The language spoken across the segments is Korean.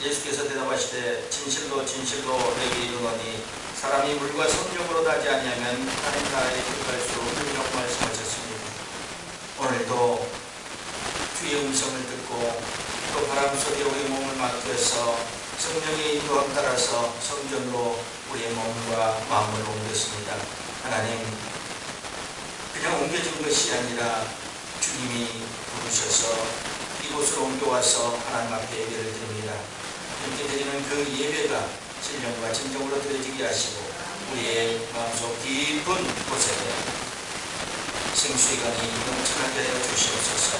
예수께서 대답하시되 진실로 진실로 내게 이르노니 사람이 물과 성령으로 나지 아니하면 하나님 나라에 들어갈 수 없느니라고 말씀하셨습니다. 오늘도 주의 음성을 듣고 또 바람 속에 우리 몸을 맡겨서 성령의 인도함 따라서 성전으로 우리의 몸과 마음을 옮겼습니다. 하나님, 그냥 옮겨진 것이 아니라 주님이 부르셔서 이곳으로 옮겨와서 하나님 앞에 예배를 드립니다. 이렇게 드리는 그 예배가 신령과 진정으로 드려지게 하시고 우리의 마음속 깊은 곳에 생수의 강이 넘쳐나게 하여 주시옵소서.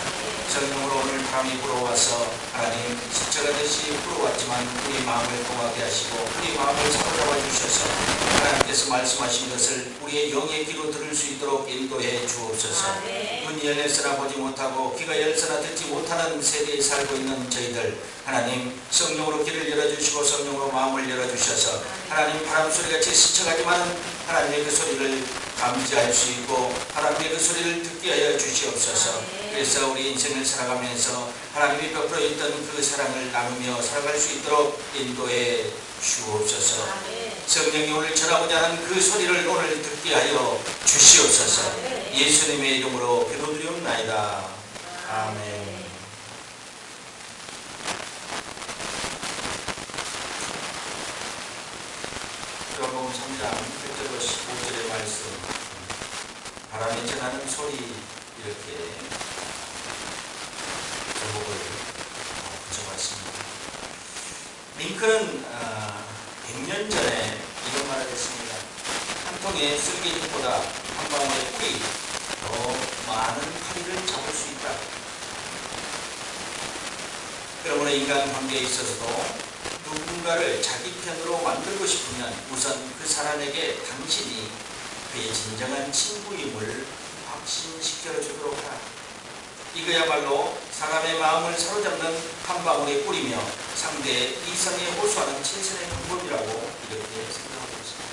성령으로 오늘 바람이 불어와서 하나님 지쳐가듯이 불어왔지만 우리 마음을 통하게 하시고 우리 마음을 사로잡아 주셔서 하나님께서 말씀하신 것을 우리의 영의 귀로 들을 수 있도록 인도해 주옵소서. 눈이 열렸으나 보지 못하고 귀가 열렸으나 듣지 못하는 세대에 살고 있는 저희들, 하나님 성령으로 귀를 열어주시고 성령으로 마음을 열어주셔서 하나님 바람소리같이 스쳐가지만 하나님의 그 소리를 감지할 수 있고 하나님의 그 소리를 듣게 하여 주시옵소서. 그래서 우리 인생을 살아가면서 하나님이 베풀어 있던 그 사랑을 나누며 살아갈 수 있도록 인도해 주옵소서. 성령이 오늘 전하고자 하는 그 소리를 오늘 듣게 하여 주시옵소서. 예수님의 이름으로 기도드리옵나이다. 아멘. 요한복음 3장 1절로 15절의 말씀, 바람이 전하는 소리, 이렇게 제목을 붙여봤습니다. 링컨은 100년 전에 이런 말을 했습니다. 한 통의 쓸개잎보다 한 방울의 꿀이 더 많은 파리를 잡을 수 있다. 그러므로 인간관계에 있어서도 누군가를 자기 편으로 만들고 싶으면 우선 그 사람에게 당신이 그의 진정한 친구임을 확신시켜 주도록 하라. 이거야말로 사람의 마음을 사로잡는 한 방울의 꿀이며 상대의 이성에 호소하는 최선의 방법이라고 이렇게 생각하고 있습니다.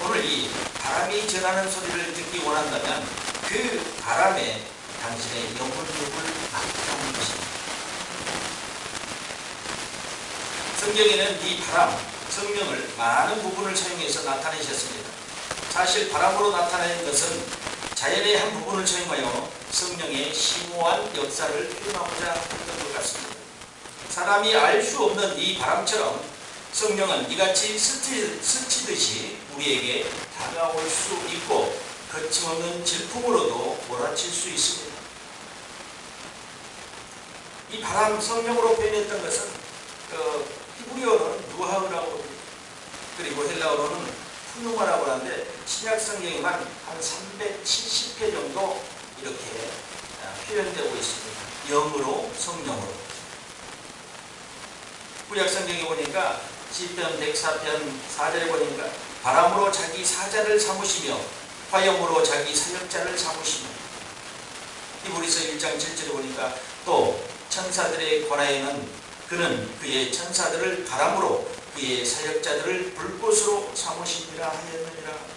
오늘 이 바람이 전하는 소리를 듣기 원한다면 그 바람에 당신의 영혼력을 맡기는 것입니다. 성경에는 이 바람, 성령을 많은 부분을 사용해서 나타내셨습니다. 사실 바람으로 나타내는 것은 자연의 한 부분을 사용하여 성령의 심오한 역사를 표현하고자 했던 것 같습니다. 사람이 알 수 없는 이 바람처럼 성령은 이같이 스치듯이 우리에게 다가올 수 있고 거침없는 질풍으로도 몰아칠 수 있습니다. 이 바람 성령으로 표현했던 것은 히브리어로는 누하흐라고 합니다. 그리고 헬라어로는 푸누마라고 하는데 신약 성경에만 한 370회 정도 이렇게 표현되고 있습니다. 영으로, 성령으로. 구약 성경에 보니까 시편 104편 4절에 보니까 바람으로 자기 사자를 삼으시며 화염으로 자기 사역자를 삼으시며, 히브리서 1장 7절에 보니까 또 천사들에 관하여는 그는 그의 천사들을 바람으로 그의 사역자들을 불꽃으로 삼으시니라 하였느니라.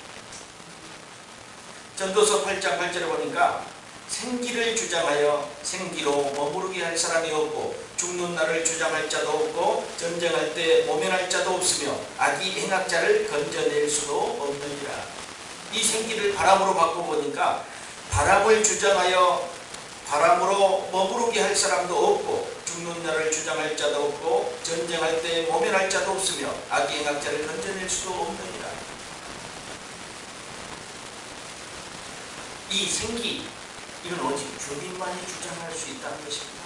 전도서 8장 8절에 보니까 생기를 주장하여 생기로 머무르게 할 사람이 없고 죽는 날을 주장할 자도 없고 전쟁할 때 모면할 자도 없으며 악이 행악자를 건져낼 수도 없느니라. 이 생기를 바람으로 바꿔보니까 바람을 주장하여 바람으로 머무르게 할 사람도 없고 죽는 날을 주장할 자도 없고 전쟁할 때 모면할 자도 없으며 악의 행악자를 건져낼 수도 없느니라. 이 생기, 이건 오직 주님만이 주장할 수 있다는 것입니다.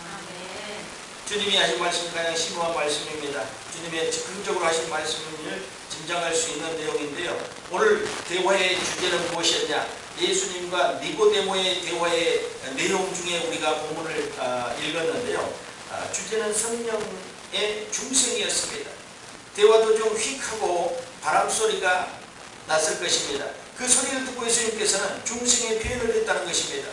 주님이 하신 말씀이 가장 심오한 말씀입니다. 주님의 즉흥적으로 하신 말씀을 짐작할 수 있는 내용인데요. 오늘 대화의 주제는 무엇이었냐? 예수님과 니고데모의 대화의 내용 중에 우리가 본문을 읽었는데요. 주제는 성령의 중생이었습니다. 대화 도중 휙하고 바람소리가 났을 것입니다. 그 소리를 듣고 예수님께서는 중생의 표현을 했다는 것입니다.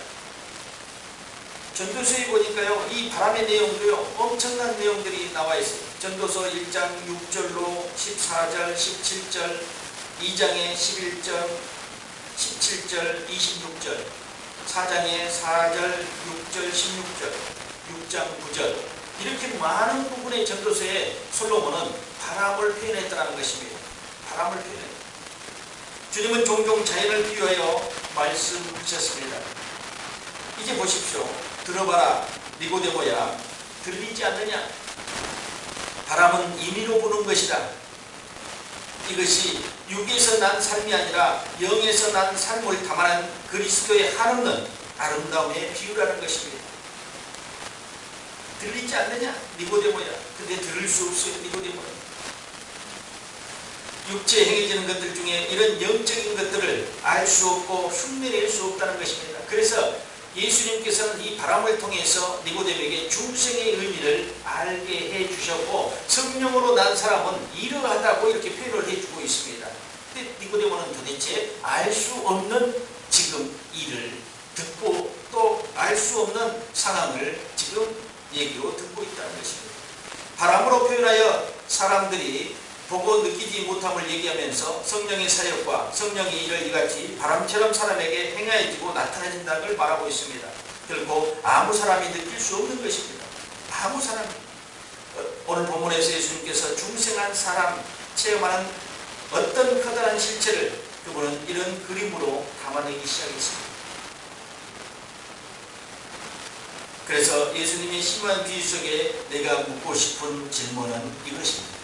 전도서에 보니까요, 이 바람의 내용도요, 엄청난 내용들이 나와 있어요. 전도서 1장 6절로 14절, 17절, 2장에 11절, 17절, 26절, 4장에 4절, 6절, 16절, 6장 9절, 이렇게 많은 부분의 전도서에 솔로몬은 바람을 표현했다는 것입니다. 바람을 표현했다. 주님은 종종 자연을 비유하여 말씀하셨습니다. 이제 보십시오. 들어봐라 니고데모야, 들리지 않느냐? 바람은 임의로 부는 것이다. 이것이 육에서 난 삶이 아니라 영에서 난 삶을 담아낸 그리스도의 한없는 아름다움의 비유라는 것입니다. 들리지 않느냐? 니고데모야. 근데 들을 수 없어요. 니고데모는. 육체에 행해지는 것들 중에 이런 영적인 것들을 알 수 없고 흉내낼 수 없다는 것입니다. 그래서 예수님께서는 이 바람을 통해서 니고데모에게 중생의 의미를 알게 해주셨고, 성령으로 난 사람은 이러하다고 이렇게 표현을 해주고 있습니다. 근데 니고데모는 도대체 알 수 없는 지금 일을 듣고 또 알 수 없는 상황을 지금 얘기로 듣고 있다는 것입니다. 바람으로 표현하여 사람들이 보고 느끼지 못함을 얘기하면서 성령의 사역과 성령의 일을 이같이 바람처럼 사람에게 행하여지고 나타나진다는 걸 말하고 있습니다. 결국 아무 사람이 느낄 수 없는 것입니다. 아무 사람이. 오늘 본문에서 예수님께서 중생한 사람 체험하는 어떤 커다란 실체를 그분은 이런 그림으로 담아내기 시작했습니다. 그래서 예수님의 심한 비유 속에 내가 묻고 싶은 질문은 이것입니다.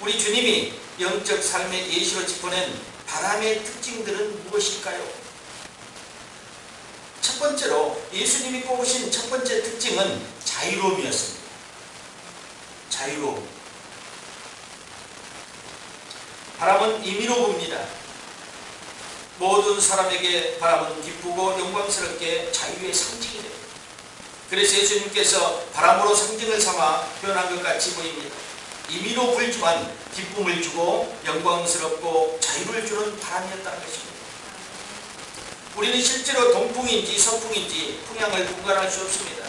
우리 주님이 영적 삶의 예시로 짚어낸 바람의 특징들은 무엇일까요? 첫 번째로 예수님이 꼽으신 첫 번째 특징은 자유로움이었습니다. 자유로움. 바람은 임의로 붑니다. 모든 사람에게 바람은 기쁘고 영광스럽게 자유의 상징이 됩니다. 그래서 예수님께서 바람으로 상징을 삼아 표현한 것 같이 보입니다. 임의로 불지만 기쁨을 주고 영광스럽고 자유를 주는 바람이었다는 것입니다. 우리는 실제로 동풍인지 서풍인지 풍향을 분간할 수 없습니다.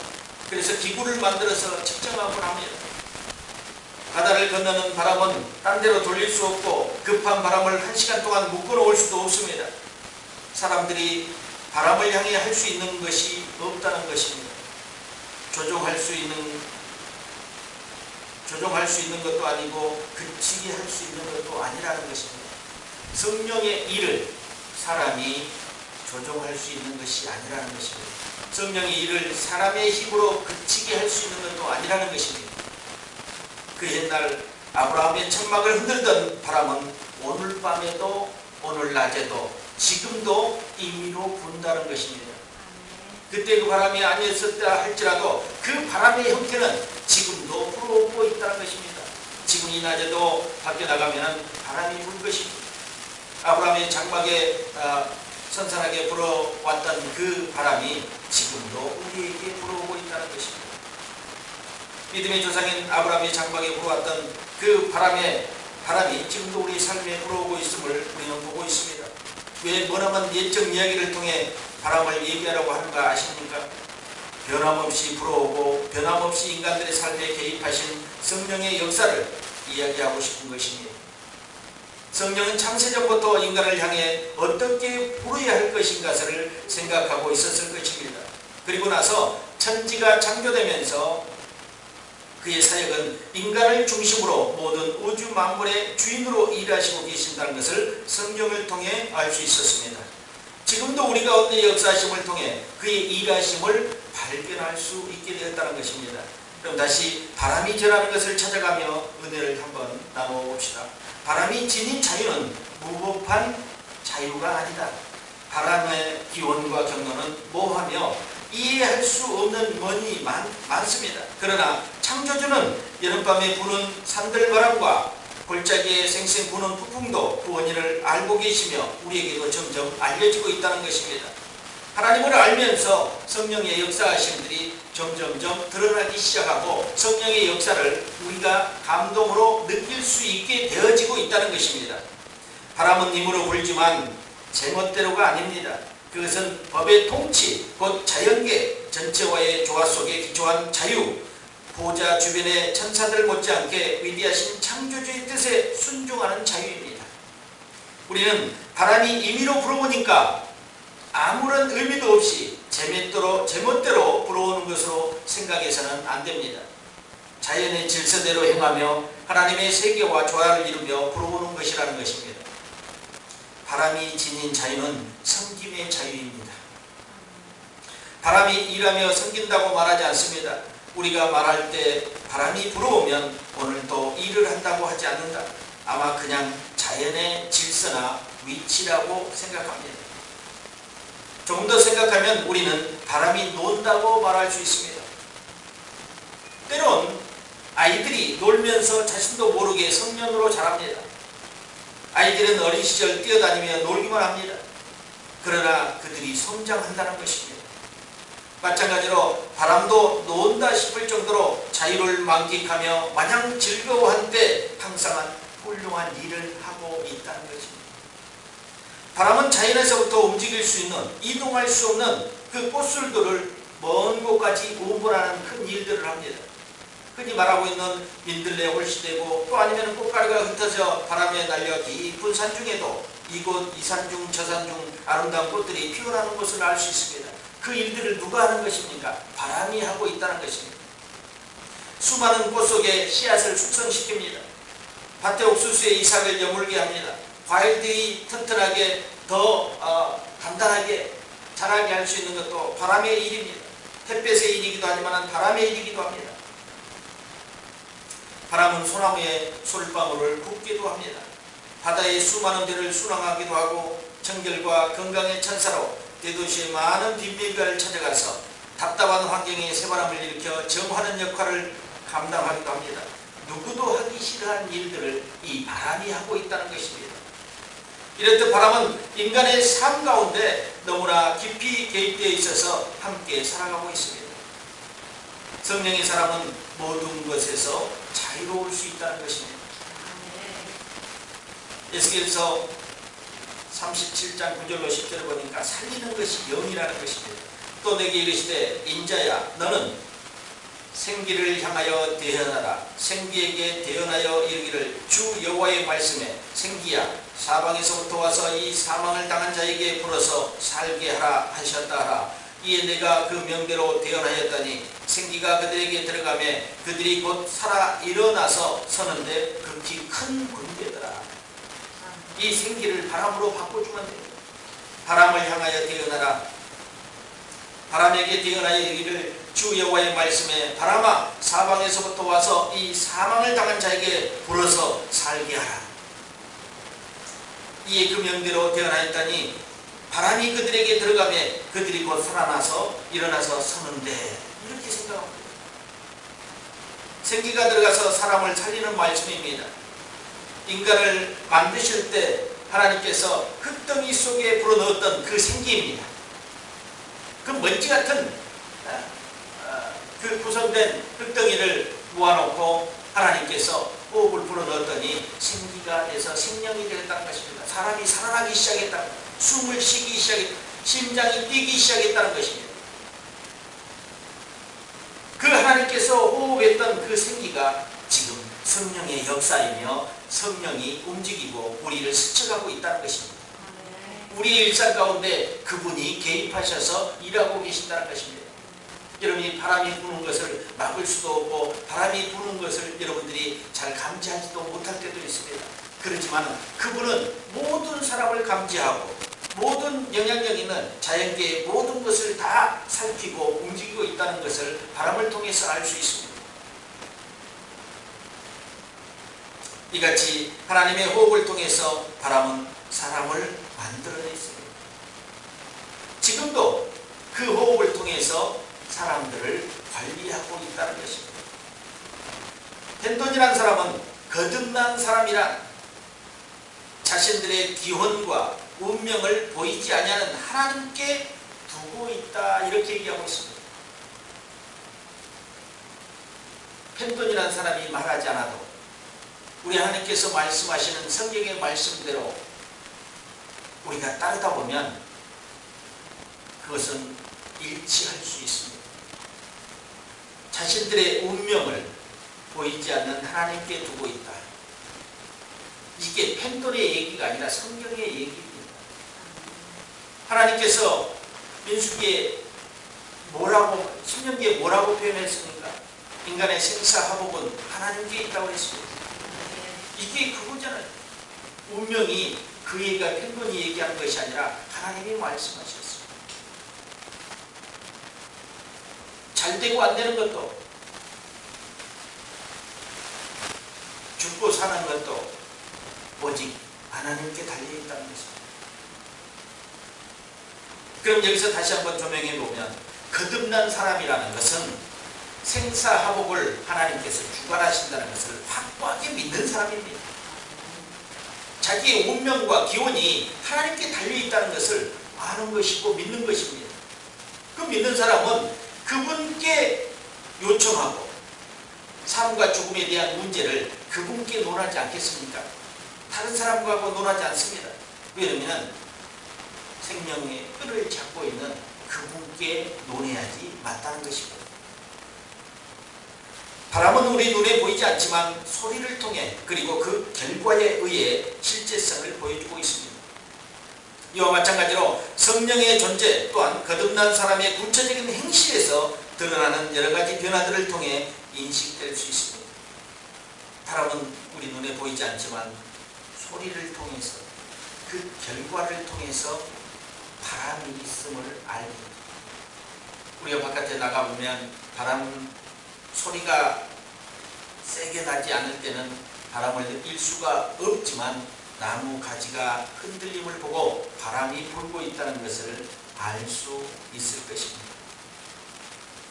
그래서 기구를 만들어서 측정하곤 합니다. 바다를 건너는 바람은 딴 데로 돌릴 수 없고 급한 바람을 1시간 동안 묶어놓을 수도 없습니다. 사람들이 바람을 향해 할 수 있는 것이 없다는 것입니다. 조종할 수 있는 것도 아니고 그치게 할 수 있는 것도 아니라는 것입니다. 성령의 일을 사람이 조종할 수 있는 것이 아니라는 것입니다. 성령의 일을 사람의 힘으로 그치게 할 수 있는 것도 아니라는 것입니다. 그 옛날 아브라함의 천막을 흔들던 바람은 오늘 밤에도 오늘 낮에도 지금도 임의로 분다는 것입니다. 그때 그 바람이 아니었었다 할지라도 그 바람의 형태는 지금도 불어오고 있다는 것입니다. 지금 이 낮에도 밖에 나가면 바람이 불 것입니다. 아브라함의 장막에 선선하게 불어왔던 그 바람이 지금도 우리에게 불어오고 있다는 것입니다. 믿음의 조상인 아브라함의 장막에 불어왔던 그 바람이 지금도 우리 삶에 불어오고 있음을 우리는 보고 있습니다. 왜 머나먼 옛적 이야기를 통해 바람을 얘기하라고 하는가 아십니까? 변함없이 불어오고 변함없이 인간들의 삶에 개입하신 성령의 역사를 이야기하고 싶은 것입니다. 성령은 창세전부터 인간을 향해 어떻게 불어야 할 것인가를 생각하고 있었을 것입니다. 그리고 나서 천지가 창조되면서 그의 사역은 인간을 중심으로 모든 우주 만물의 주인으로 일하시고 계신다는 것을 성경을 통해 알 수 있었습니다. 지금도 우리 가운데 역사하심을 통해 그의 일하심을 발견할 수 있게 되었다는 것입니다. 그럼 다시 바람이 전하는 것을 찾아가며 은혜를 한번 나눠봅시다. 바람이 지닌 자유는 무법한 자유가 아니다. 바람의 기원과 경로는 뭐하며 이해할 수 없는 원인이 많습니다. 그러나 창조주는 여름밤에 부는 산들바람과 골짜기에 생생 부는 폭풍도 그 원인을 알고 계시며 우리에게도 점점 알려지고 있다는 것입니다. 하나님을 알면서 성령의 역사하심들이 점점점 드러나기 시작하고 성령의 역사를 우리가 감동으로 느낄 수 있게 되어지고 있다는 것입니다. 바람은 힘으로 불지만 제멋대로가 아닙니다. 그것은 법의 통치, 곧 자연계 전체와의 조화 속에 기초한 자유, 보좌 주변의 천사들 못지않게 위대하신 창조주의 뜻에 순종하는 자유입니다. 우리는 바람이 임의로 불어오니까 아무런 의미도 없이 제멋대로 불어오는 부르는 것으로 생각해서는 안 됩니다. 자연의 질서대로 행하며 하나님의 세계와 조화를 이루며 부르는 것이라는 것입니다. 바람이 지닌 자유는 섬김의 자유입니다. 바람이 일하며 섬긴다고 말하지 않습니다. 우리가 말할 때 바람이 불어오면 오늘도 일을 한다고 하지 않는다. 아마 그냥 자연의 질서나 위치라고 생각합니다. 조금 더 생각하면 우리는 바람이 논다고 말할 수 있습니다. 때론 아이들이 놀면서 자신도 모르게 성년으로 자랍니다. 아이들은 어린 시절 뛰어다니며 놀기만 합니다. 그러나 그들이 성장한다는 것입니다. 마찬가지로 바람도 논다 싶을 정도로 자유를 만끽하며 마냥 즐거워한 때 항상 훌륭한 일을 하고 있다는 것입니다. 바람은 자연에서부터 움직일 수 있는, 이동할 수 없는 그 꽃술들을 먼 곳까지 운반하는 큰 일들을 합니다. 흔히 말하고 있는 민들레 홀씨되고 또 아니면 꽃가루가 흩어져 바람에 날려 깊은 산중에도 이곳 이 산중 저 산중 아름다운 꽃들이 피어나는 것을 알 수 있습니다. 그 일들을 누가 하는 것입니까? 바람이 하고 있다는 것입니다. 수많은 꽃 속에 씨앗을 숙성시킵니다. 밭에 옥수수에 이삭을 여물게 합니다. 과일들이 튼튼하게 더 단단하게 자라게 할 수 있는 것도 바람의 일입니다. 햇볕의 일이기도 하지만 바람의 일이기도 합니다. 바람은 소나무에 솔방울을 붓기도 합니다. 바다의 수많은 배를 순항하기도 하고 청결과 건강의 천사로 대도시의 많은 빈민가를 찾아가서 답답한 환경에 새바람을 일으켜 정화하는 역할을 감당하기도 합니다. 누구도 하기 싫어하는 일들을 이 바람이 하고 있다는 것입니다. 이렇듯 바람은 인간의 삶 가운데 너무나 깊이 개입되어 있어서 함께 살아가고 있습니다. 성령의 사람은 모든 것에서 자유로울 수 있다는 것입니다. 에스겔서 37장 9절로 10절을 보니까 살리는 것이 영이라는 것입니다. 또 내게 이르시되 인자야 너는 생기를 향하여 대언하라. 생기에게 대언하여 이르기를 주 여호와의 말씀에 생기야 사방에서부터 와서 이 사망을 당한 자에게 불어서 살게 하라 하셨다 하라. 이에 내가 그 명대로 대언하였더니 생기가 그들에게 들어가며 그들이 곧 살아 일어나서 서는데 극히 큰 군대더라. 이 생기를 바람으로 바꿔주면 됩니다. 바람을 향하여 대언하라. 바람에게 대언하여 이르기를 주 여호와의 말씀에 바람아 사방에서부터 와서 이 사망을 당한 자에게 불어서 살게 하라. 이에 그 명대로 대언하였더니 바람이 그들에게 들어가며 그들이 곧 살아나서 일어나서 서는데 이렇게 생각합니다. 생기가 들어가서 사람을 살리는 말씀입니다. 인간을 만드실 때 하나님께서 흙덩이 속에 불어넣었던 그 생기입니다. 그 먼지 같은 그 구성된 흙덩이를 모아놓고 하나님께서 호흡을 불어넣었더니 생기가 돼서 생명이 되었다는 것입니다. 사람이 살아나기 시작했다는 것입니다. 숨을 쉬기 시작했다. 심장이 뛰기 시작했다는 것입니다. 그 하나님께서 호흡했던 그 생기가 지금 성령의 역사이며 성령이 움직이고 우리를 스쳐가고 있다는 것입니다. 우리의 일상 가운데 그분이 개입하셔서 일하고 계신다는 것입니다. 여러분이 바람이 부는 것을 막을 수도 없고 바람이 부는 것을 여러분들이 잘 감지하지도 못할 때도 있습니다. 그렇지만 그분은 모든 사람을 감지하고 모든 영향력 있는 자연계의 모든 것을 다 살피고 움직이고 있다는 것을 바람을 통해서 알 수 있습니다. 이같이 하나님의 호흡을 통해서 바람은 사람을 만들어냈습니다. 지금도 그 호흡을 통해서 사람들을 관리하고 있다는 것입니다. 펜톤이라는 사람은 거듭난 사람이란 자신들의 기혼과 운명을 보이지 아니하는 하나님께 두고 있다 이렇게 얘기하고 있습니다. 펜톤이라는 사람이 말하지 않아도 우리 하나님께서 말씀하시는 성경의 말씀대로 우리가 따르다 보면 그것은 일치할 수 있습니다. 자신들의 운명을 보이지 않는 하나님께 두고 있다. 이게 펜톤의 얘기가 아니라 성경의 얘기입니다. 하나님께서 민수기에 뭐라고 신명기에 뭐라고 표현했습니까? 인간의 생사화복은 하나님께 있다고 했습니다. 이게 그거잖아요. 운명이 그 얘기가 펜건이 얘기하는 것이 아니라 하나님이 말씀하셨어요. 잘 되고 안 되는 것도, 죽고 사는 것도 오직 하나님께 달려있다는 것입니다. 그럼 여기서 다시 한번 조명해 보면, 거듭난 사람이라는 것은 생사화복을 하나님께서 주관하신다는 것을 확고하게 믿는 사람입니다. 자기의 운명과 기원이 하나님께 달려있다는 것을 아는 것이고 믿는 것입니다. 그 믿는 사람은 그분께 요청하고 삶과 죽음에 대한 문제를 그분께 논하지 않겠습니까? 다른 사람과 논하지 않습니다. 왜냐하면 생명의 끈을 잡고 있는 그분께 논해야지 맞다는 것입니다. 바람은 우리 눈에 보이지 않지만 소리를 통해, 그리고 그 결과에 의해 실제성을 보여주고 있습니다. 이와 마찬가지로 성령의 존재 또한 거듭난 사람의 구체적인 행실에서 드러나는 여러가지 변화들을 통해 인식될 수 있습니다. 바람은 우리 눈에 보이지 않지만 소리를 통해서, 그 결과를 통해서 바람이 있음을 알게 됩니다. 우리가 바깥에 나가보면 바람 소리가 세게 나지 않을 때는 바람을 느낄 수가 없지만, 나무 가지가 흔들림을 보고 바람이 불고 있다는 것을 알 수 있을 것입니다.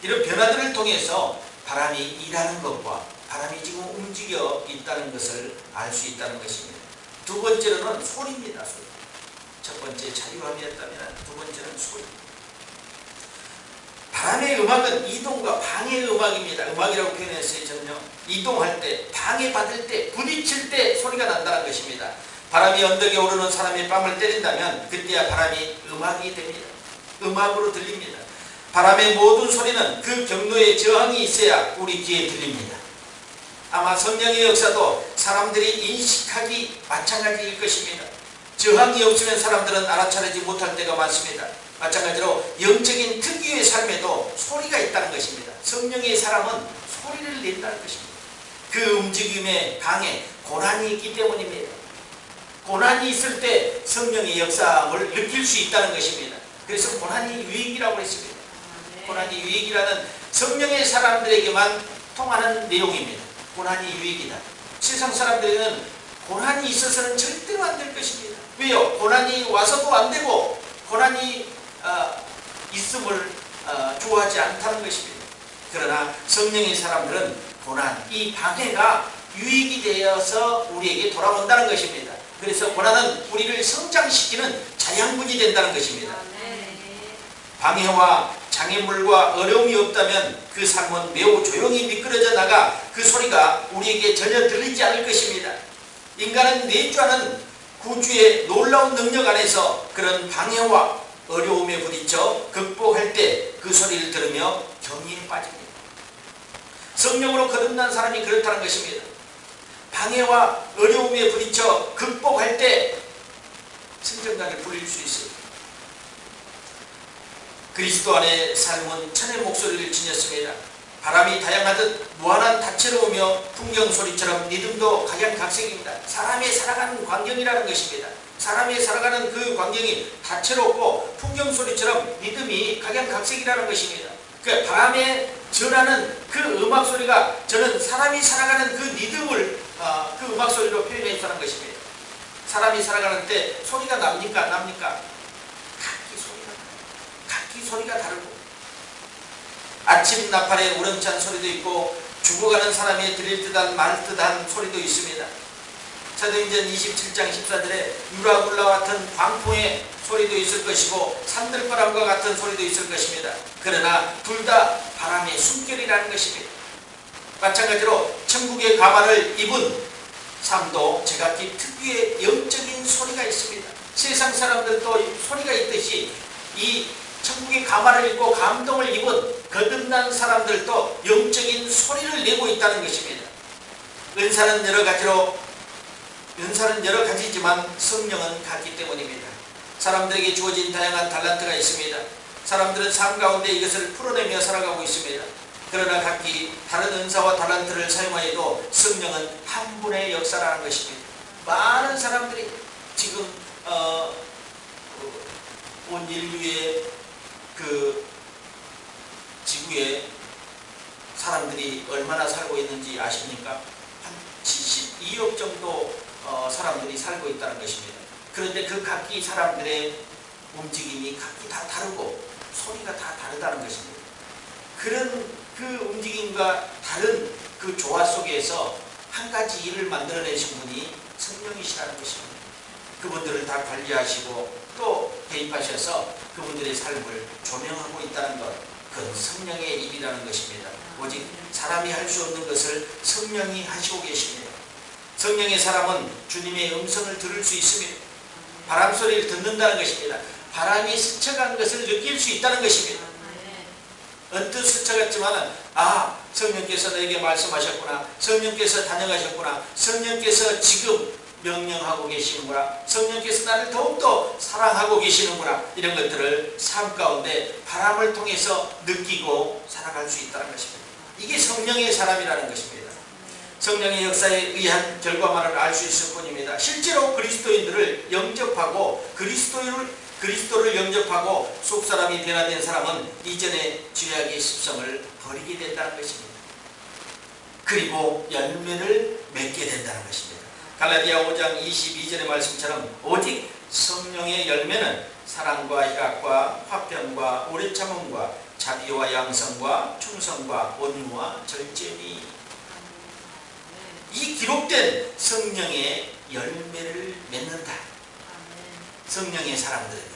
이런 변화들을 통해서 바람이 일하는 것과 바람이 지금 움직여 있다는 것을 알 수 있다는 것입니다. 두 번째로는 소리입니다. 소리. 첫 번째 자유함이었다면 두 번째는 소리. 바람의 음악은 이동과 방해의 음악입니다. 음악이라고 표현했어요. 저는요, 이동할 때, 방해받을 때, 부딪힐 때 소리가 난다는 것입니다. 바람이 언덕에 오르는 사람의 뺨을 때린다면 그때야 바람이 음악이 됩니다. 음악으로 들립니다. 바람의 모든 소리는 그 경로에 저항이 있어야 우리 귀에 들립니다. 아마 성령의 역사도 사람들이 인식하기 마찬가지일 것입니다. 저항이 없으면 사람들은 알아차리지 못할 때가 많습니다. 마찬가지로 영적인 특유의 삶에도 소리가 있다는 것입니다. 성령의 사람은 소리를 낸다는 것입니다. 그 움직임에 방해, 고난이 있기 때문입니다. 고난이 있을 때 성령의 역사를 느낄 수 있다는 것입니다. 그래서 고난이 유익이라고 했습니다. 고난이 유익이라는 성령의 사람들에게만 통하는 내용입니다. 고난이 유익이다. 세상 사람들에게는 고난이 있어서는 절대로 안 될 것입니다. 왜요? 고난이 와서도 안 되고 고난이 있음을 좋아하지 않다는 것입니다. 그러나 성령의 사람들은 고난, 이 방해가 유익이 되어서 우리에게 돌아온다는 것입니다. 그래서 고난은 우리를 성장시키는 자양분이 된다는 것입니다. 방해와 장애물과 어려움이 없다면 그 삶은 매우 조용히 미끄러져 나가 그 소리가 우리에게 전혀 들리지 않을 것입니다. 인간은 내주하는 구주의 놀라운 능력 안에서 그런 방해와 어려움에 부딪혀 극복할 때 그 소리를 들으며 경의에 빠집니다. 성령으로 거듭난 사람이 그렇다는 것입니다. 방해와 어려움에 부딪혀 극복할 때 승전가를 부릴 수 있어요. 그리스도 안의 삶은 천의 목소리를 지녔습니다. 바람이 다양하듯 무한한 다채로우며 풍경소리처럼 리듬도 각양각색입니다. 사람이 살아가는 광경이라는 것입니다. 사람이 살아가는 그 광경이 다채롭고 풍경소리처럼 리듬이 각양각색이라는 것입니다. 그 바람에 전하는 그 음악소리가 저는 사람이 살아가는 그 리듬을 그 음악소리로 표현했다는 것입니다. 사람이 살아가는 때 소리가 납니까? 안 납니까? 각기 소리가 다르고 아침 나팔의 우렁찬 소리도 있고 죽어가는 사람이 들릴 듯한 말 듯한 소리도 있습니다. 사도행전 27장 14절에 유라굴라와 같은 광풍의 소리도 있을 것이고 산들바람과 같은 소리도 있을 것입니다. 그러나 둘 다 바람의 숨결이라는 것입니다. 마찬가지로 천국의 가마를 입은 삶도 제각기 특유의 영적인 소리가 있습니다. 세상 사람들도 소리가 있듯이 이 천국의 가마를 입고 감동을 입은 거듭난 사람들도 영적인 소리를 내고 있다는 것입니다. 은사는 여러 가지지만 성령은 같기 때문입니다. 사람들에게 주어진 다양한 달란트가 있습니다. 사람들은 삶 가운데 이것을 풀어내며 살아가고 있습니다. 그러나 각기 다른 은사와 달란트를 사용하여도 성령은 한 분의 역사라는 것입니다. 많은 사람들이 지금 온 인류의 그 지구에 사람들이 얼마나 살고 있는지 아십니까? 한 72억 정도 사람들이 살고 있다는 것입니다. 그런데 그 각기 사람들의 움직임이 각기 다 다르고 소리가 다 다르다는 것입니다. 그런 그 움직임과 다른 그 조화 속에서 한 가지 일을 만들어내신 분이 성령이시라는 것입니다. 그분들을 다 관리하시고 또 개입하셔서 그분들의 삶을 조명하고 있다는 것, 그건 성령의 일이라는 것입니다. 오직 사람이 할 수 없는 것을 성령이 하시고 계십니다. 성령의 사람은 주님의 음성을 들을 수 있습니다. 바람 소리를 듣는다는 것입니다. 바람이 스쳐간 것을 느낄 수 있다는 것입니다. 언뜻 스쳐갔지만 성령께서 너에게 말씀하셨구나, 성령께서 다녀가셨구나, 성령께서 지금 명령하고 계시는구나, 성령께서 나를 더욱더 사랑하고 계시는구나, 이런 것들을 삶 가운데 바람을 통해서 느끼고 살아갈 수 있다는 것입니다. 이게 성령의 사람이라는 것입니다. 성령의 역사에 의한 결과만을 알 수 있을 뿐입니다. 실제로 그리스도인들을 영접하고 그리스도를 영접하고 속사람이 변화된 사람은 이전의 죄악의 습성을 버리게 된다는 것입니다. 그리고 열매를 맺게 된다는 것입니다. 갈라디아 5장 22절의 말씀처럼 오직 성령의 열매는 사랑과 희락과 화평과 오래 참음과 자비와 양성과 충성과 온유와 절제니, 이 기록된 성령의 열매를 맺는다. 성령의 사람들은요,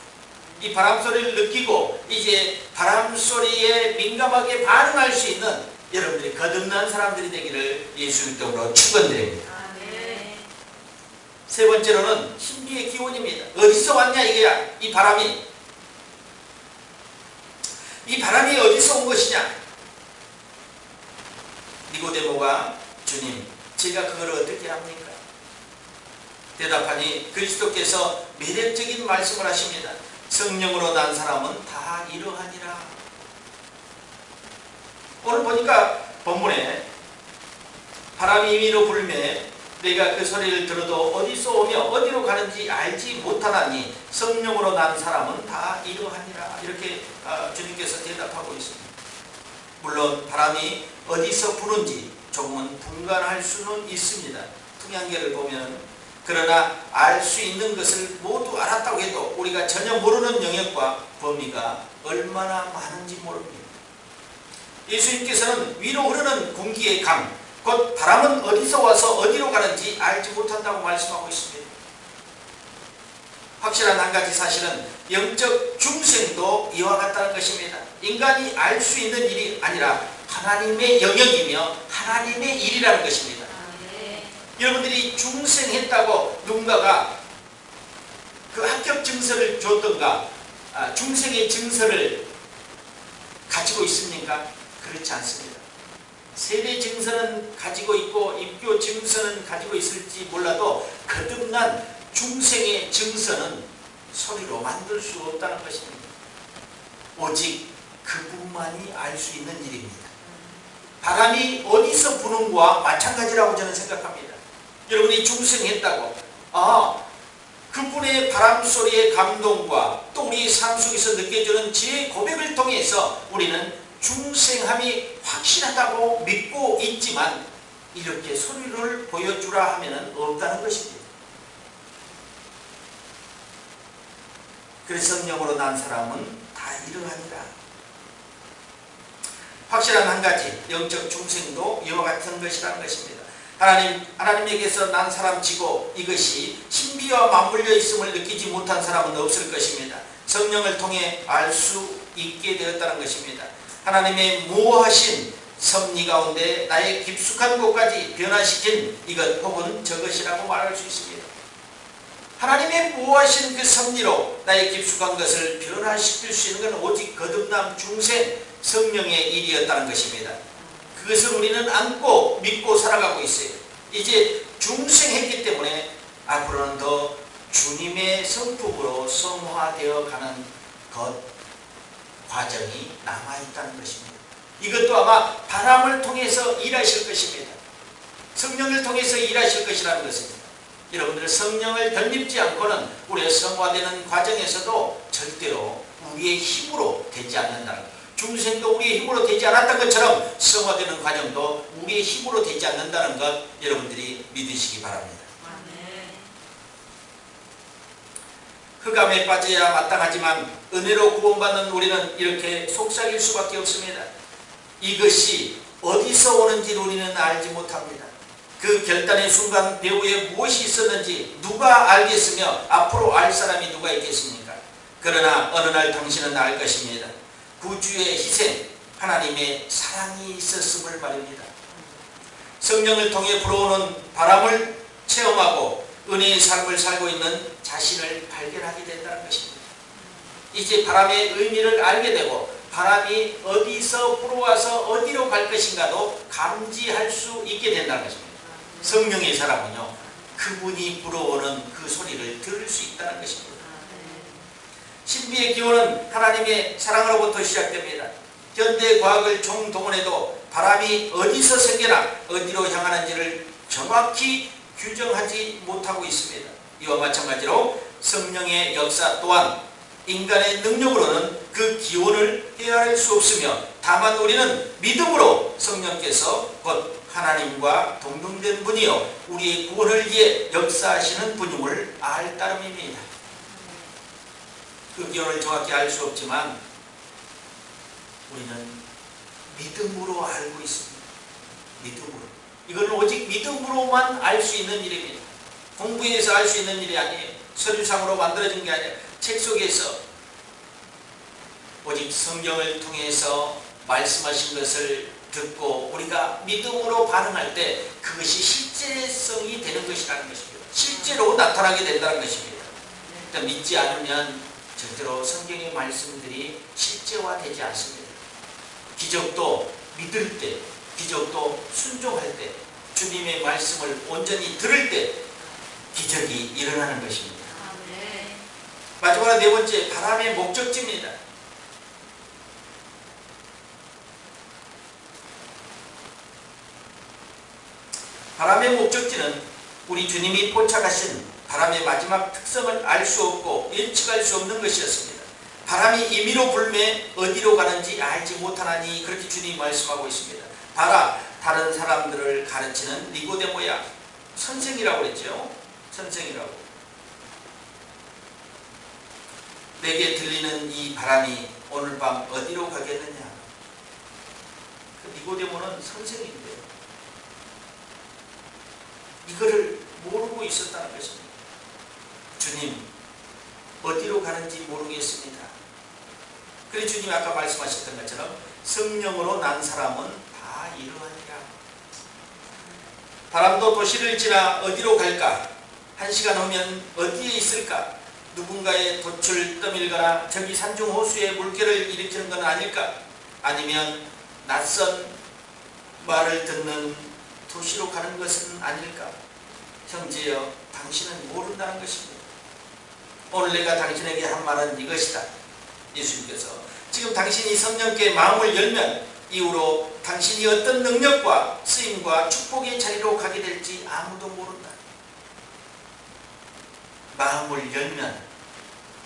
이 바람소리를 느끼고 이제 바람소리에 민감하게 반응할 수 있는 여러분들이 거듭난 사람들이 되기를 예수 이름으로 축원드립니다. 세 번째로는 신비의 기원입니다. 어디서 왔냐 이거야. 이 바람이 어디서 온 것이냐. 니고데모가 주님, 제가 그걸 어떻게 합니까? 대답하니 그리스도께서 매력적인 말씀을 하십니다. 성령으로 난 사람은 다 이러하니라. 오늘 보니까 본문에 바람이 임의로 불매 내가 그 소리를 들어도 어디서 오며 어디로 가는지 알지 못하나니 성령으로 난 사람은 다 이러하니라. 이렇게 주님께서 대답하고 있습니다. 물론 바람이 어디서 부는지 조금은 분간할 수는 있습니다. 통양계를 보면. 그러나 알 수 있는 것을 모두 알았다고 해도 우리가 전혀 모르는 영역과 범위가 얼마나 많은지 모릅니다. 예수님께서는 위로 흐르는 공기의 강, 곧 바람은 어디서 와서 어디로 가는지 알지 못한다고 말씀하고 있습니다. 확실한 한 가지 사실은 영적 중생도 이와 같다는 것입니다. 인간이 알 수 있는 일이 아니라 하나님의 영역이며 하나님의 일이라는 것입니다. 여러분들이 중생했다고 누군가가 그 합격 증서를 줬던가 중생의 증서를 가지고 있습니까? 그렇지 않습니다. 세례 증서는 가지고 있고 입교 증서는 가지고 있을지 몰라도 거듭난 중생의 증서는 소리로 만들 수 없다는 것입니다. 오직 그분만이 알 수 있는 일입니다. 바람이 어디서 부는 거와 마찬가지라고 저는 생각합니다. 여러분이 중생했다고 그분의 바람소리의 감동과 또 우리 삶 속에서 느껴지는 지혜의 고백을 통해서 우리는 중생함이 확실하다고 믿고 있지만 이렇게 소리를 보여주라 하면 없다는 것입니다. 그래서 성령으로 난 사람은 다 이러하니라. 확실한 한 가지, 영적 중생도 이와 같은 것이라는 것입니다. 하나님에게서 난 사람치고 이것이 신비와 맞물려 있음을 느끼지 못한 사람은 없을 것입니다. 성령을 통해 알 수 있게 되었다는 것입니다. 하나님의 무오하신 섭리 가운데 나의 깊숙한 곳까지 변화시킨 이것 혹은 저것이라고 말할 수 있습니다. 하나님의 무오하신 그 섭리로 나의 깊숙한 것을 변화시킬 수 있는 건 오직 거듭남 중생 성령의 일이었다는 것입니다. 그것을 우리는 안고 믿고 살아가고 있어요. 이제 중생했기 때문에 앞으로는 더 주님의 성품으로 성화되어 가는 것, 과정이 남아있다는 것입니다. 이것도 아마 바람을 통해서 일하실 것입니다. 성령을 통해서 일하실 것이라는 것입니다. 여러분들 성령을 덧입지 않고는 우리의 성화되는 과정에서도 절대로 우리의 힘으로 되지 않는다는 것. 중생도 우리의 힘으로 되지 않았던 것처럼 성화되는 과정도 우리의 힘으로 되지 않는다는 것 여러분들이 믿으시기 바랍니다. 흑암에 빠져야 마땅하지만 은혜로 구원받는 우리는 이렇게 속삭일 수밖에 없습니다. 이것이 어디서 오는지 우리는 알지 못합니다. 그 결단의 순간 배후에 무엇이 있었는지 누가 알겠으며 앞으로 알 사람이 누가 있겠습니까? 그러나 어느 날 당신은 알 것입니다. 구주의 희생, 하나님의 사랑이 있었음을 말입니다. 성령을 통해 불어오는 바람을 체험하고 은혜의 삶을 살고 있는 자신을 발견하게 된다는 것입니다. 이제 바람의 의미를 알게 되고 바람이 어디서 불어와서 어디로 갈 것인가도 감지할 수 있게 된다는 것입니다. 성령의 사람은요, 그분이 불어오는 그 소리를 들을 수 있다는 것입니다. 신비의 기원은 하나님의 사랑으로부터 시작됩니다. 현대 과학을 총동원해도 바람이 어디서 생겨나 어디로 향하는지를 정확히 규정하지 못하고 있습니다. 이와 마찬가지로 성령의 역사 또한 인간의 능력으로는 그 기원을 헤아릴 수 없으며 다만 우리는 믿음으로 성령께서 곧 하나님과 동등된 분이요 우리의 구원을 위해 역사하시는 분임을 알 따름입니다. 그 기원을 정확히 알 수 없지만 우리는 믿음으로 알고 있습니다. 믿음으로. 이건 오직 믿음으로만 알 수 있는 일입니다. 공부해서 알 수 있는 일이 아니에요. 서류상으로 만들어진 게 아니에요. 책 속에서 오직 성경을 통해서 말씀하신 것을 듣고 우리가 믿음으로 반응할 때 그것이 실제성이 되는 것이라는 것입니다. 실제로 나타나게 된다는 것입니다. 믿지 않으면 절대로 성경의 말씀들이 실제화되지 않습니다. 기적도 믿을 때, 기적도 순종할 때, 주님의 말씀을 온전히 들을 때 기적이 일어나는 것입니다. 마지막으로 네 번째, 바람의 목적지입니다. 바람의 목적지는 우리 주님이 포착하신 바람의 마지막 특성을 알 수 없고 예측할 수 없는 것이었습니다. 바람이 임의로 불매 어디로 가는지 알지 못하나니 그렇게 주님이 말씀하고 있습니다. 봐라, 다른 사람들을 가르치는 니고데모야. 선생이라고 그랬죠. 선생이라고. 내게 들리는 이 바람이 오늘 밤 어디로 가겠느냐. 그 니고데모는 선생인데 이거를 모르고 있었다는 것입니다. 주님, 어디로 가는지 모르겠습니다. 그래서 주님이 아까 말씀하셨던 것처럼 성령으로 난 사람은 다 이러하니라. 바람도 도시를 지나 어디로 갈까? 1시간 후면 어디에 있을까? 누군가의 돛을 떠밀거나 저기 산중 호수에 물결을 일으키는 건 아닐까? 아니면 낯선 말을 듣는 도시로 가는 것은 아닐까? 형제여, 당신은 모른다는 것입니다. 오늘 내가 당신에게 한 말은 이것이다. 예수님께서 지금 당신이 성령께 마음을 열면 이후로 당신이 어떤 능력과 쓰임과 축복의 자리로 가게 될지 아무도 모른다. 마음을 열면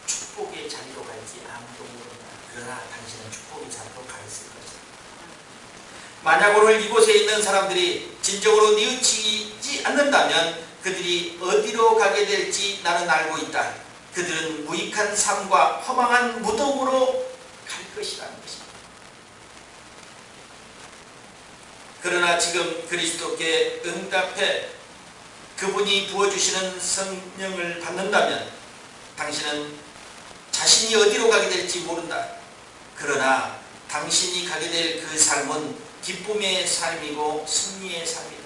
축복의 자리로 갈지 아무도 모른다. 그러나 당신은 축복의 자리로 가 있을 것이다. 만약 오늘 이곳에 있는 사람들이 진정으로 뉘우치지 않는다면 그들이 어디로 가게 될지 나는 알고 있다. 그들은 무익한 삶과 허망한 무덤으로 갈 것이라는 것입니다. 그러나 지금 그리스도께 응답해 그분이 부어주시는 성령을 받는다면 당신은 자신이 어디로 가게 될지 모른다. 그러나 당신이 가게 될 그 삶은 기쁨의 삶이고 승리의 삶이다.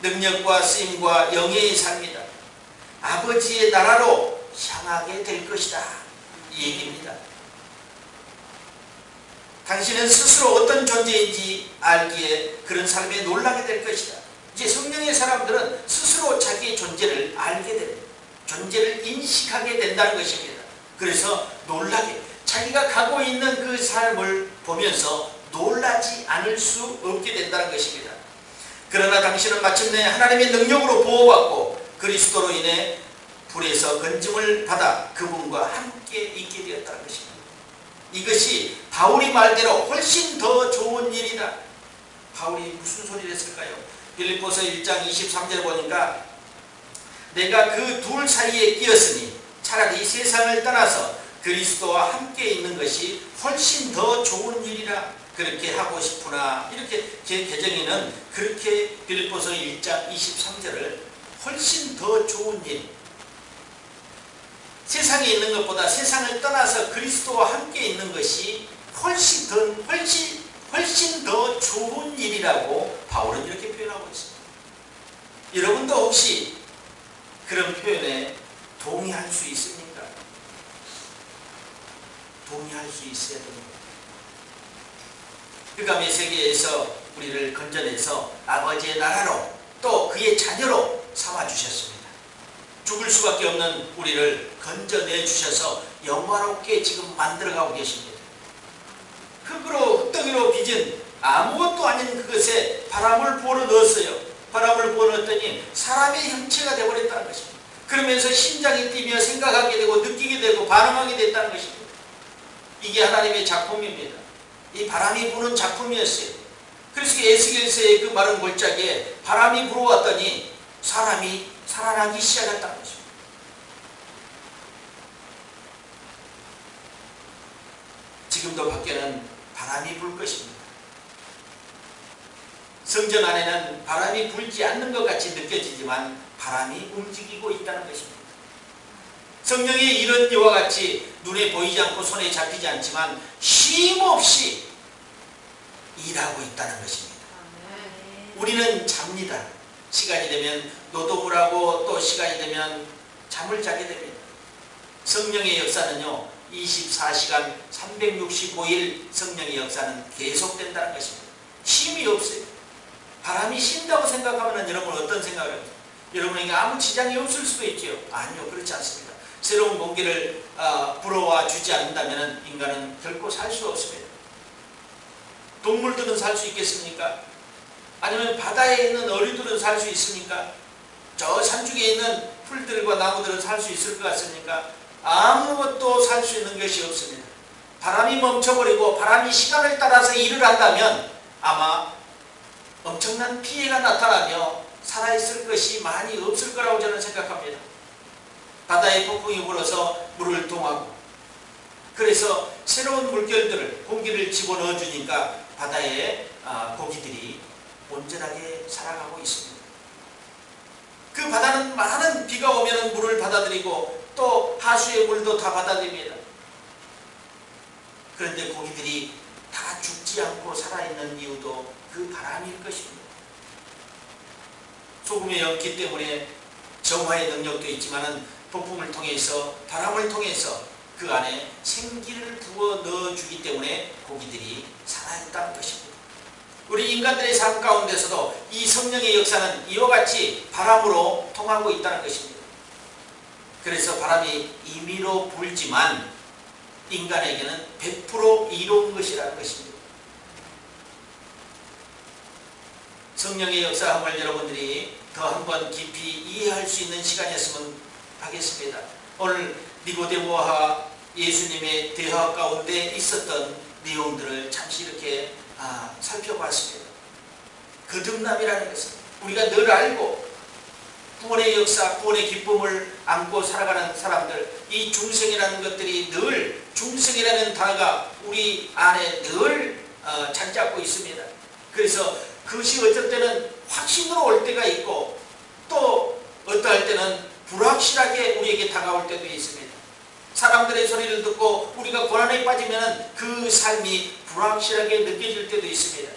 능력과 쓰임과 영예의 삶이다. 아버지의 나라로 향하게 될 것이다. 이 얘기입니다. 당신은 스스로 어떤 존재인지 알기에 그런 삶에 놀라게 될 것이다. 이제 성령의 사람들은 스스로 자기의 존재를 알게 됩니다. 존재를 인식하게 된다는 것입니다. 그래서 놀라게 자기가 가고 있는 그 삶을 보면서 놀라지 않을 수 없게 된다는 것입니다. 그러나 당신은 마침내 하나님의 능력으로 보호받고 그리스도로 인해 불에서 건짐을 받아 그분과 함께 있게 되었다는 것입니다. 이것이 바울이 말대로 훨씬 더 좋은 일이다. 바울이 무슨 소리를 했을까요? 빌립보서 1장 23절에 보니까 내가 그 둘 사이에 끼었으니 차라리 세상을 떠나서 그리스도와 함께 있는 것이 훨씬 더 좋은 일이라 그렇게 하고 싶으나, 이렇게 제 개정에는 그렇게 빌립보서 1장 23절을 훨씬 더 좋은 일, 세상에 있는 것보다 세상을 떠나서 그리스도와 함께 있는 것이 훨씬 더 좋은 일이라고 바울은 이렇게 표현하고 있습니다. 여러분도 혹시 그런 표현에 동의할 수 있습니까? 동의할 수 있어야 됩니다. 그가 메시아에서 우리를 건져내서 아버지의 나라로 또 그의 자녀로 삼아주셨습니다. 죽을 수밖에 없는 우리를 건져내 주셔서 영화롭게 지금 만들어가고 계십니다. 흙으로 흙덩이로 빚은 아무것도 아닌 그것에 바람을 부어 넣었어요. 바람을 부어 넣었더니 사람의 형체가 되어버렸다는 것입니다. 그러면서 심장이 뛰며 생각하게 되고 느끼게 되고 반응하게 됐다는 것입니다. 이게 하나님의 작품입니다. 이 바람이 부는 작품이었어요. 그래서 에스겔서의 그 마른 골짜기에 바람이 불어왔더니 사람이 살아나기 시작했다는 것입니다. 지금도 밖에는 바람이 불 것입니다. 성전 안에는 바람이 불지 않는 것 같이 느껴지지만 바람이 움직이고 있다는 것입니다. 성령의 일은 이와 같이 눈에 보이지 않고 손에 잡히지 않지만 쉼없이 일하고 있다는 것입니다. 우리는 잡니다. 시간이 되면 노동을 하고 또 시간이 되면 잠을 자게 됩니다. 성령의 역사는요, 24시간 365일 성령의 역사는 계속된다는 것입니다. 쉼이 없어요. 바람이 쉰다고 생각하면 여러분 어떤 생각을 합니까? 여러분에게 아무 지장이 없을 수도 있죠. 아니요, 그렇지 않습니다. 새로운 공기를 불어와 주지 않는다면 인간은 결코 살 수 없습니다. 동물들은 살 수 있겠습니까? 아니면 바다에 있는 어류들은 살 수 있습니까? 저 산중에 있는 풀들과 나무들은 살 수 있을 것 같습니까? 아무것도 살 수 있는 것이 없습니다. 바람이 멈춰버리고 바람이 시간을 따라서 일을 한다면 아마 엄청난 피해가 나타나며 살아있을 것이 많이 없을 거라고 저는 생각합니다. 바다에 폭풍이 불어서 물을 동하고, 그래서 새로운 물결들을, 공기를 집어넣어 주니까 바다에 고기들이 온전하게 살아가고 있습니다. 그 바다는 많은 비가 오면 물을 받아들이고 또 하수의 물도 다 받아들입니다. 그런데 고기들이 다 죽지 않고 살아있는 이유도 그 바람일 것입니다. 소금의 였기 때문에 정화의 능력도 있지만 폭풍을 통해서, 바람을 통해서 그 안에 생기를 부어 넣어주기 때문에 고기들이 살아있다는 것입니다. 우리 인간들의 삶 가운데서도 이 성령의 역사는 이와 같이 바람으로 통하고 있다는 것입니다. 그래서 바람이 임의로 불지만 인간에게는 100% 이로운 것이라는 것입니다. 성령의 역사함을 여러분들이 더 한번 깊이 이해할 수 있는 시간이었으면 하겠습니다. 오늘 니고데모와 예수님의 대화 가운데 있었던 내용들을 잠시 이렇게 살펴봤습니다. 거듭남이라는 것은 우리가 늘 알고 구원의 역사, 구원의 기쁨을 안고 살아가는 사람들, 이 중생이라는 것들이 늘, 중생이라는 단어가 우리 안에 늘 자리 잡고 있습니다. 그래서 그것이 어쩔 때는 확신으로 올 때가 있고 또 어떠할 때는 불확실하게 우리에게 다가올 때도 있습니다. 사람들의 소리를 듣고 우리가 고난에 빠지면 그 삶이 불확실하게 느껴질 때도 있습니다.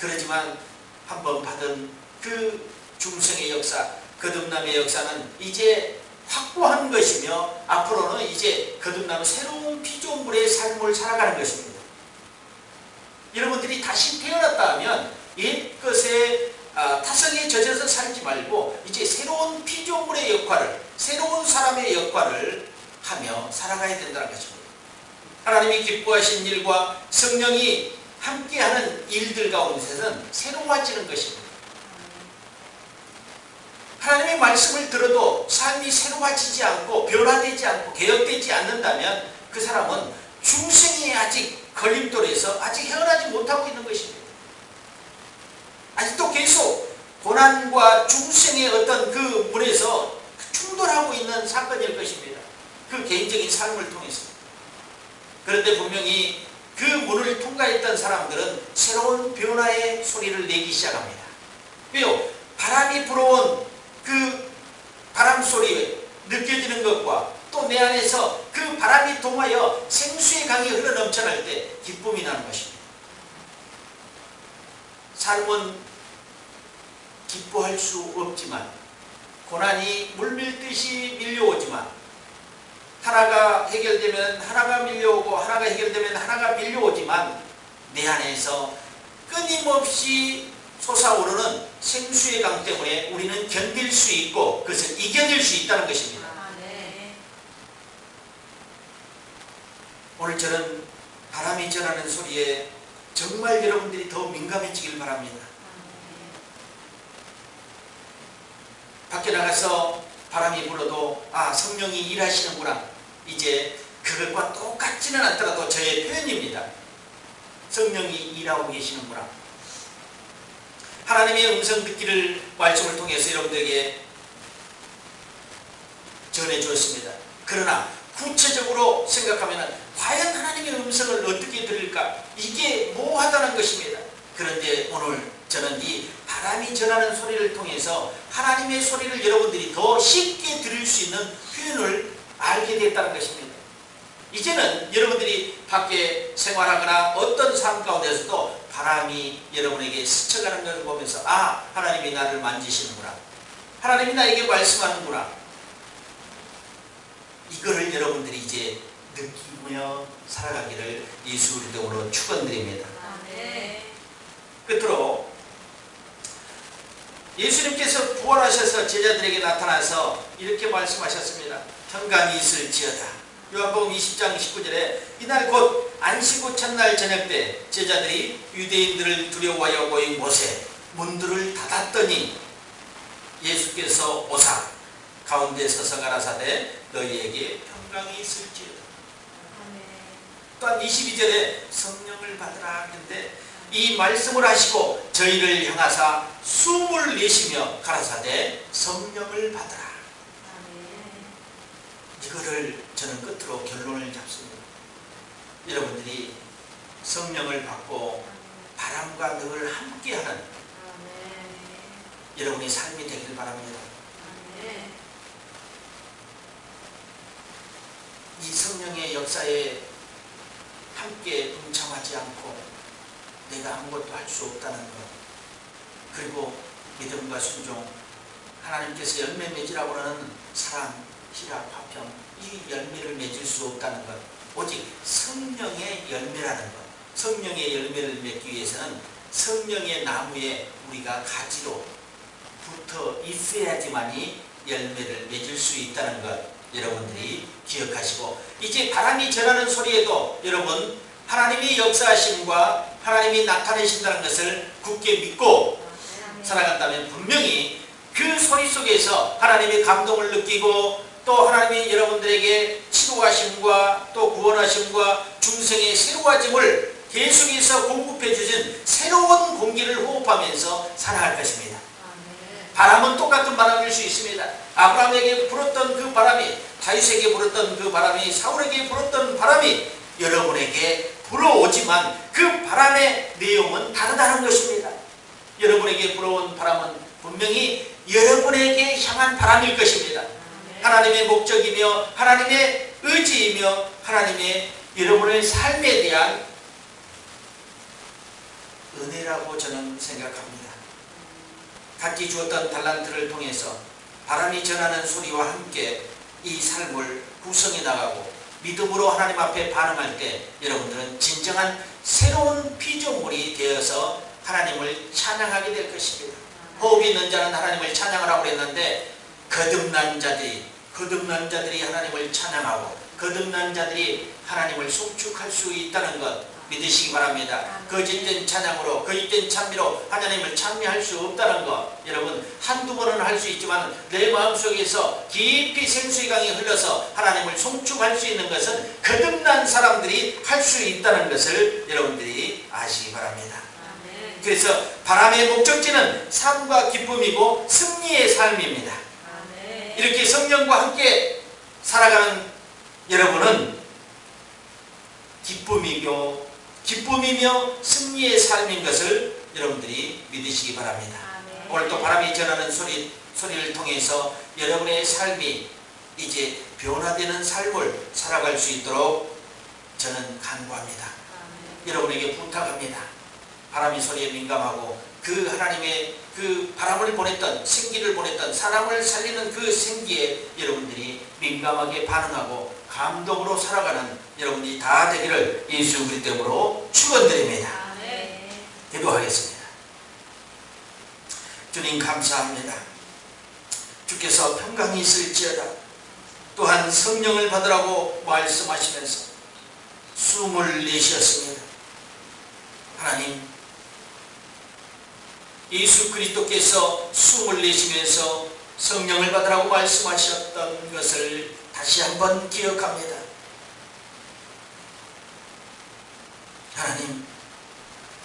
그렇지만 한번 받은 그 중생의 역사, 거듭남의 역사는 이제 확고한 것이며 앞으로는 이제 거듭남은 새로운 피조물의 삶을 살아가는 것입니다. 여러분들이 다시 태어났다 하면 옛것에 타성에 젖어서 살지 말고 이제 새로운 피조물의 역할을, 새로운 사람의 역할을 하며 살아가야 된다는 것입니다. 하나님이 기뻐하신 일과 성령이 함께하는 일들 가운데서는 새로워지는 것입니다. 하나님의 말씀을 들어도 삶이 새로워지지 않고 변화되지 않고 개혁되지 않는다면 그 사람은 중생이 아직 걸림돌에서 아직 헤어나지 못하고 있는 것입니다. 아직도 계속 고난과 중생의 어떤 그 문에서 충돌하고 있는 사건일 것입니다. 그 개인적인 삶을 통해서. 그런데 분명히 그 문을 통과했던 사람들은 새로운 변화의 소리를 내기 시작합니다. 왜요? 바람이 불어온 그 바람 소리에 느껴지는 것과 또 내 안에서 그 바람이 동하여 생수의 강이 흘러 넘쳐날 때 기쁨이 나는 것입니다. 삶은 기뻐할 수 없지만 고난이 물밀듯이 밀려오지만 하나가 해결되면 하나가 밀려오고 하나가 해결되면 하나가 밀려오지만 내 안에서 끊임없이 솟아오르는 생수의 강 때문에 우리는 견딜 수 있고 그것을 이겨낼 수 있다는 것입니다. 네. 오늘 저는 바람이 전하는 소리에 정말 여러분들이 더 민감해지길 바랍니다. 밖에 나가서 바람이 불어도 성령이 일하시는구나. 이제 그것과 똑같지는 않더라도 저의 표현입니다. 성령이 일하고 계시는구나. 하나님의 음성 듣기를 말씀을 통해서 여러분들에게 전해주었습니다. 그러나 구체적으로 생각하면 과연 하나님의 음성을 어떻게 들을까? 이게 모호하다는 것입니다. 그런데 오늘 저는 이 바람이 전하는 소리를 통해서 하나님의 소리를 여러분들이 더 쉽게 들을 수 있는 표현을 알게 됐다는 것입니다. 이제는 여러분들이 밖에 생활하거나 어떤 삶 가운데서도 바람이 여러분에게 스쳐가는 것을 보면서 하나님이 나를 만지시는구나. 하나님이 나에게 말씀하는구나. 이거를 여러분들이 이제 느끼며 살아가기를 예수 이름으로 축원드립니다. 끝으로 예수님께서 부활하셔서 제자들에게 나타나서 이렇게 말씀하셨습니다. 평강이 있을지어다. 요한복음 20장 19절에 이날 곧 안식 후 첫날 저녁 때 제자들이 유대인들을 두려워하여 모인 곳에 문들을 닫았더니 예수께서 오사 가운데 서서 가라사대 너희에게 평강이 있을지어다. 또한 22절에 성령을 받으라 했는데 이 말씀을 하시고 저희를 향하사 숨을 내쉬며 가라사대 성령을 받으라. 이거를 저는 끝으로 결론을 잡습니다. 여러분들이 성령을 받고 바람과 늘 함께하는 여러분의 삶이 되길 바랍니다. 이 성령의 역사에 함께 동참하지 않고 내가 아무것도 할 수 없다는 것, 그리고 믿음과 순종, 하나님께서 열매 맺으라고 하는 사랑, 희락, 화평, 이 열매를 맺을 수 없다는 것, 오직 성령의 열매라는 것. 성령의 열매를 맺기 위해서는 성령의 나무에 우리가 가지로 붙어 있어야지만이 열매를 맺을 수 있다는 것 여러분들이 기억하시고, 이제 바람이 전하는 소리에도 여러분 하나님의 역사하심과 하나님이 나타내신다는 것을 굳게 믿고 살아간다면 분명히 그 소리 속에서 하나님의 감동을 느끼고 또 하나님이 여러분들에게 치료하심과 또 구원하심과 중생의 새로워짐을 계속해서 공급해 주신 새로운 공기를 호흡하면서 살아갈 것입니다. 바람은 똑같은 바람일 수 있습니다. 아브라함에게 불었던 그 바람이, 다윗에게 불었던 그 바람이, 사울에게 불었던 바람이 여러분에게 불어오지만 그 바람의 내용은 다르다는 것입니다. 여러분에게 불어온 바람은 분명히 여러분에게 향한 바람일 것입니다. 하나님의 목적이며 하나님의 의지이며 하나님의 여러분의 삶에 대한 은혜라고 저는 생각합니다. 각기 주었던 달란트를 통해서 바람이 전하는 소리와 함께 이 삶을 구성해 나가고 믿음으로 하나님 앞에 반응할 때 여러분들은 진정한 새로운 피조물이 되어서 하나님을 찬양하게 될 것입니다. 호흡이 있는 자는 하나님을 찬양하라고 했는데 거듭난 자들이 하나님을 찬양하고 거듭난 자들이 하나님을 송축할 수 있다는 것 믿으시기 바랍니다. 거짓된 찬양으로, 거짓된 찬미로 하나님을 찬미할 수 없다는 것, 여러분 한두 번은 할 수 있지만 내 마음속에서 깊이 생수의 강이 흘러서 하나님을 송축할 수 있는 것은 거듭난 사람들이 할 수 있다는 것을 여러분들이 아시기 바랍니다. 그래서 바람의 목적지는 삶과 기쁨이고 승리의 삶입니다. 이렇게 성령과 함께 살아가는 여러분은 기쁨이며 승리의 삶인 것을 여러분들이 믿으시기 바랍니다. 오늘 또 바람이 전하는 소리를 통해서 여러분의 삶이 이제 변화되는 삶을 살아갈 수 있도록 저는 간구합니다. 여러분에게 부탁합니다. 바람이 소리에 민감하고 그 하나님의 그 바람을 보냈던, 생기를 보냈던, 사람을 살리는 그 생기에 여러분들이 민감하게 반응하고 감동으로 살아가는 여러분이 다 되기를 예수 그리스도 이름으로 축원드립니다. 기도하겠습니다. 주님 감사합니다. 주께서 평강이 있을지어다. 또한 성령을 받으라고 말씀하시면서 숨을 내쉬었습니다. 하나님, 예수 그리스도께서 숨을 내쉬면서 성령을 받으라고 말씀하셨던 것을 다시 한번 기억합니다. 하나님,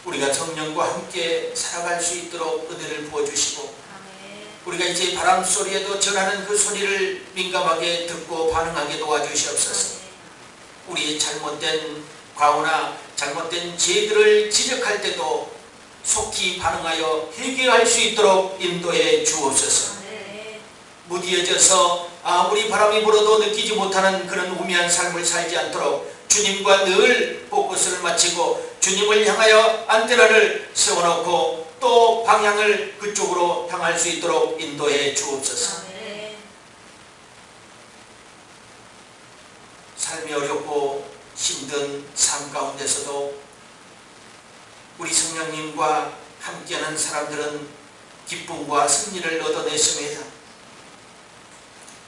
우리가 성령과 함께 살아갈 수 있도록 은혜를 부어주시고 우리가 이제 바람 소리에도 전하는 그 소리를 민감하게 듣고 반응하게 도와주시옵소서. 우리의 잘못된 과오나 잘못된 죄들을 지적할 때도 속히 반응하여 해결할 수 있도록 인도해 주옵소서. 무디어져서 아무리 바람이 불어도 느끼지 못하는 그런 우매한 삶을 살지 않도록 주님과 늘 포커스를 맞추고 주님을 향하여 안테나를 세워놓고 또 방향을 그쪽으로 향할 수 있도록 인도해 주옵소서. 삶이 어렵고 힘든 삶 가운데서도 우리 성령님과 함께하는 사람들은 기쁨과 승리를 얻어냈습니다.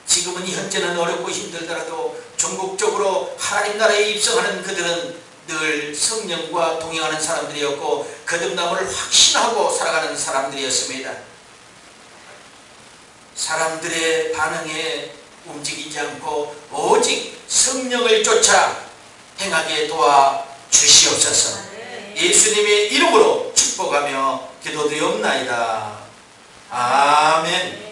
지금은 현재는 어렵고 힘들더라도 전국적으로 하나님 나라에 입성하는 그들은 늘 성령과 동행하는 사람들이었고 거듭남을 확신하고 살아가는 사람들이었습니다. 사람들의 반응에 움직이지 않고 오직 성령을 쫓아 행하게 도와주시옵소서. 예수님의 이름으로 축복하며 기도드리옵나이다. 아멘.